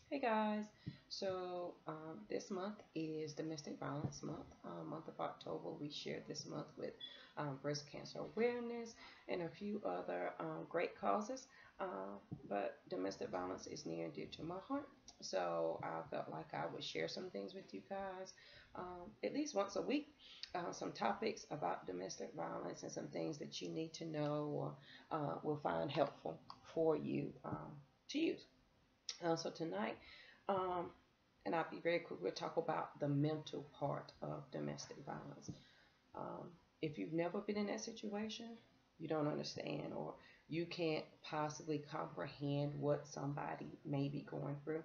Hey guys, this month is Domestic Violence Month. Month of October, we shared this month with breast cancer awareness and a few other great causes. But domestic violence is near and dear to my heart, so I felt like I would share some things with you guys at least once a week. Some topics about domestic violence and some things that you need to know or will find helpful for you to use. So tonight, um, and I'll be very quick, we'll talk about the mental part of domestic violence. Um, if you've never been in that situation, you don't understand, or you can't possibly comprehend what somebody may be going through.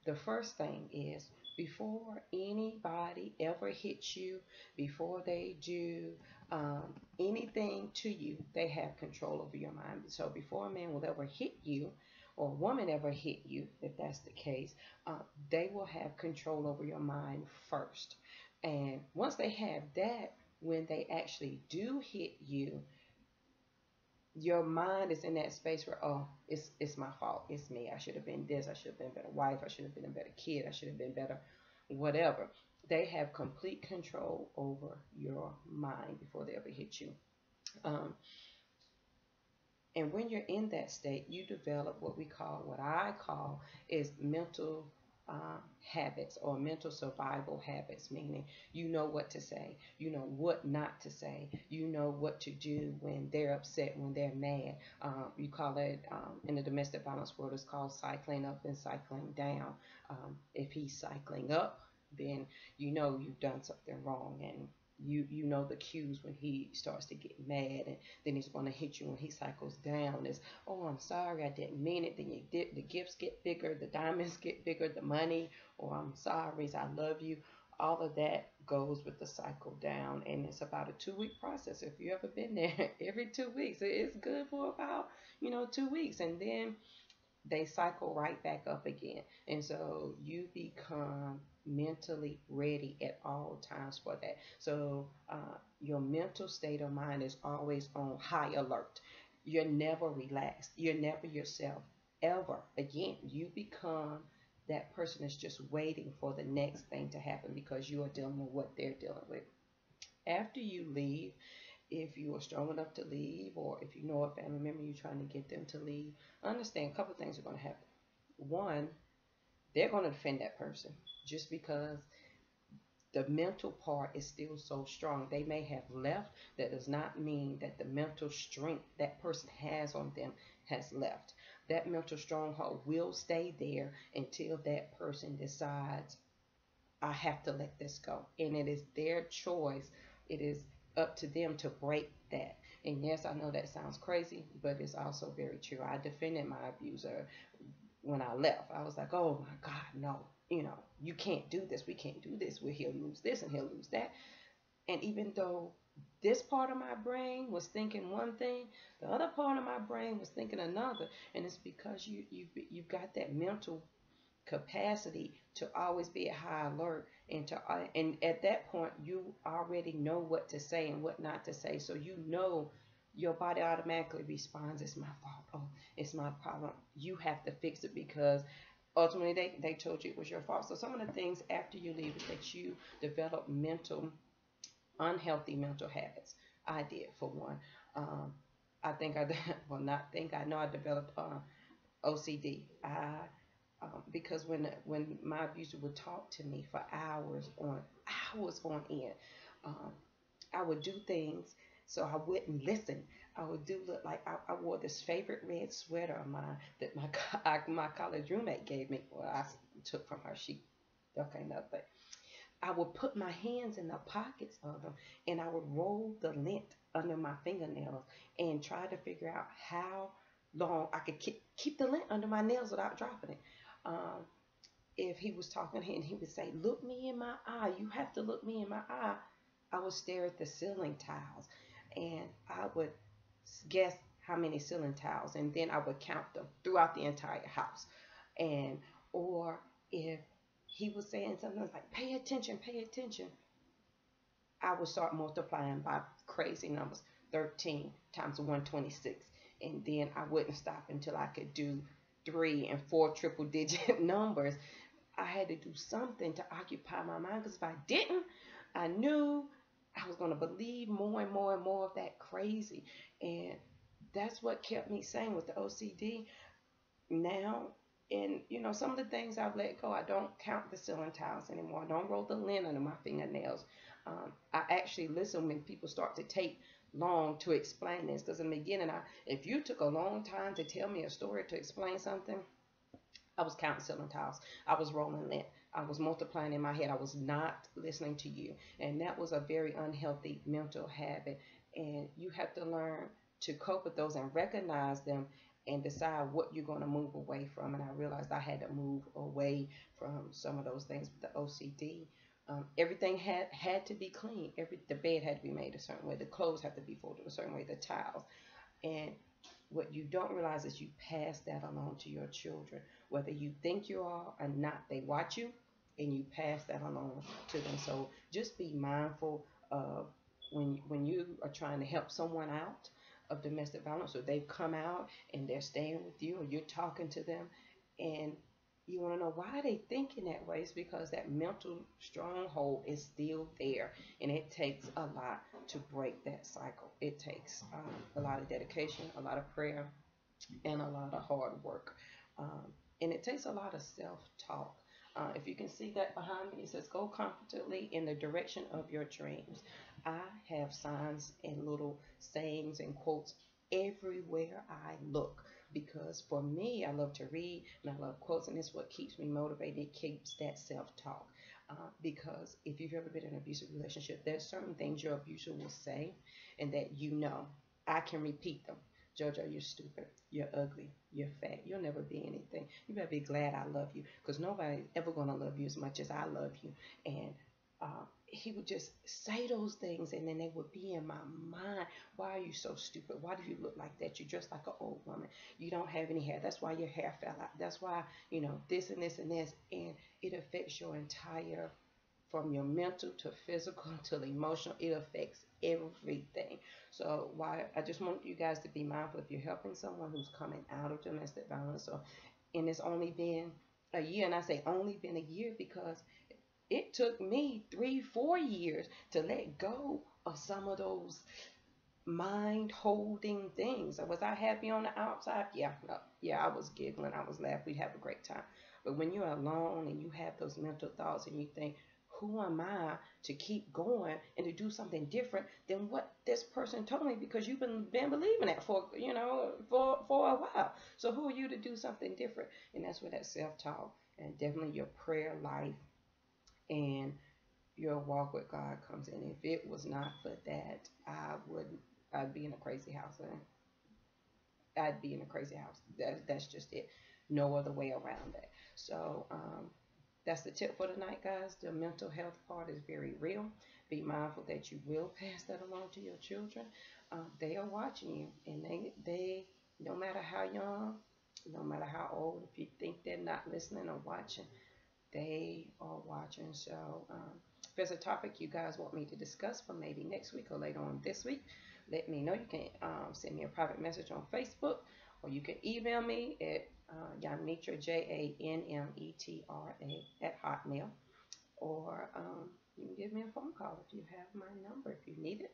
The first thing is before anybody ever hits you, before they do anything to you, they have control over your mind. So before a man will ever hit you, or a woman ever hit you, if that's the case, they will have control over your mind first. And once they have that, when they actually do hit you, your mind is in that space where, oh, it's my fault, it's me, I should have been this, I should have been a better wife, I should have been a better kid, I should have been better whatever. They have complete control over your mind before they ever hit you. um, and when you're in that state, you develop what I call is mental habits or mental survival habits, meaning you know what to say, you know what not to say, you know what to do when they're upset, when they're mad. You call it, in the domestic violence world, it's called cycling up and cycling down. If he's cycling up, then you know you've done something wrong, and you know the cues when he starts to get mad, and then he's going to hit you when he cycles down. Is, oh, I'm sorry, I didn't mean it. Then you did, the gifts get bigger, the diamonds get bigger, the money, or I'm sorry, I love you. All of that goes with the cycle down, and it's about a 2 week process. If you ever been there, every 2 weeks, it's good for about 2 weeks, and then they cycle right back up again. And so you become mentally ready at all times for that. So your mental state of mind is always on high alert. You're never relaxed. You're never yourself ever. Again, you become that person that's just waiting for the next thing to happen because you are dealing with what they're dealing with. After you leave, if you are strong enough to leave, or if you know a family member you're trying to get them to leave, understand a couple of things are going to happen. One, they're going to defend that person just because the mental part is still so strong. They may have left. That does not mean that the mental strength that person has on them has left. That mental stronghold will stay there until that person decides, I have to let this go. And it is their choice. It is up to them to break that. And yes, I know that sounds crazy, but it's also very true. I defended my abuser when I left. I was like, oh my God, no, you can't do this. We can't do this. Where he'll lose this and he'll lose that. And even though this part of my brain was thinking one thing, the other part of my brain was thinking another. And it's because you've got that mental capacity to always be at high alert, and at that point you already know what to say and what not to say, so your body automatically responds, it's my fault, oh, it's my problem, you have to fix it, because ultimately they told you it was your fault. So some of the things after you leave is that you develop unhealthy mental habits. I did, for one. I think I well, not think, I know I developed OCD. Because when my abuser would talk to me for hours on end, um, I would do things so I wouldn't listen. I would do look like I wore this favorite red sweater of mine that my college roommate gave me. Well, I took from her. She, okay, nothing. I would put my hands in the pockets of them, and I would roll the lint under my fingernails and try to figure out how long I could keep the lint under my nails without dropping it. Um, if he was talking and he would say, look me in my eye, you have to look me in my eye, I would stare at the ceiling tiles, and I would guess how many ceiling tiles, and then I would count them throughout the entire house. And or if he was saying something like, pay attention, I would start multiplying by crazy numbers, 13 times 126. And then I wouldn't stop until I could do three and four triple digit numbers. I had to do something to occupy my mind because if I didn't, I knew I was going to believe more and more and more of that crazy. And that's what kept me sane with the OCD now. And some of the things I've let go. I don't count the ceiling tiles anymore. I don't roll the lint under my fingernails. I actually listen when people start to take long to explain this, because in the beginning, if you took a long time to tell me a story to explain something, I was counting ceiling tiles. I was rolling lint. I was multiplying in my head. I was not listening to you. And that was a very unhealthy mental habit. And you have to learn to cope with those and recognize them and decide what you're going to move away from. And I realized I had to move away from some of those things with the OCD. Everything had to be clean. The bed had to be made a certain way. The clothes had to be folded a certain way. The towels. And what you don't realize is you pass that along to your children, whether you think you are or not. They watch you, and you pass that along to them. So just be mindful of when you are trying to help someone out of domestic violence, or they've come out and they're staying with you, or you're talking to them, and you want to know why they thinking that way. It's because that mental stronghold is still there, and it takes a lot to break that cycle. It takes a lot of dedication, a lot of prayer, and a lot of hard work. And it takes a lot of self-talk. If you can see that behind me, it says, go confidently in the direction of your dreams. I have signs and little sayings and quotes everywhere I look, because for me, I love to read and I love quotes, and it's what keeps me motivated. It keeps that self-talk. Because if you've ever been in an abusive relationship, there's certain things your abuser will say, and that I can repeat them. Jojo, you're stupid. You're ugly. You're fat. You'll never be anything. You better be glad I love you, because nobody's ever going to love you as much as I love you. And he would just say those things, and then they would be in my mind. Why are you so stupid? Why do you look like that? You're just like an old woman. You don't have any hair. That's why your hair fell out. That's why, this and this and this. And it affects your entire, from your mental to physical to emotional. It affects everything. So why I just want you guys to be mindful if you're helping someone who's coming out of domestic violence, and it's only been a year. And I say only been a year because it took me 3-4 years to let go of some of those mind holding things. Was I happy on the outside? Yeah, no, yeah, I was giggling, I was laughing, we'd have a great time. But when you're alone and you have those mental thoughts and you think, who am I to keep going and to do something different than what this person told me? Because you've been believing that for a while. So who are you to do something different? And that's where that self talk and definitely your prayer life and your walk with God comes in. If it was not for that, I'd be in a crazy house. I'd be in a crazy house. That's just it. No other way around that. So that's the tip for tonight, guys. The mental health part is very real. Be mindful that you will pass that along to your children. They are watching you, and they no matter how young, no matter how old, if you think they're not listening or watching, they are watching. So if there's a topic you guys want me to discuss for maybe next week or later on this week, let me know. You can send me a private message on Facebook, or you can email me at Janmetra, JANMETRA @hotmail, or you can give me a phone call if you have my number. If you need it,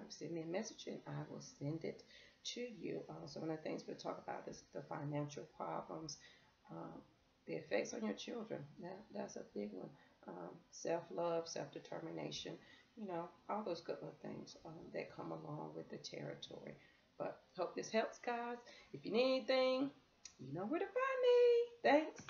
send me a message and I will send it to you. So one of the things we'll talk about is the financial problems, the effects on your children. That's a big one. Self-love, self-determination, all those good little things that come along with the territory. But hope this helps, guys. If you need anything, you know where to find me. Thanks.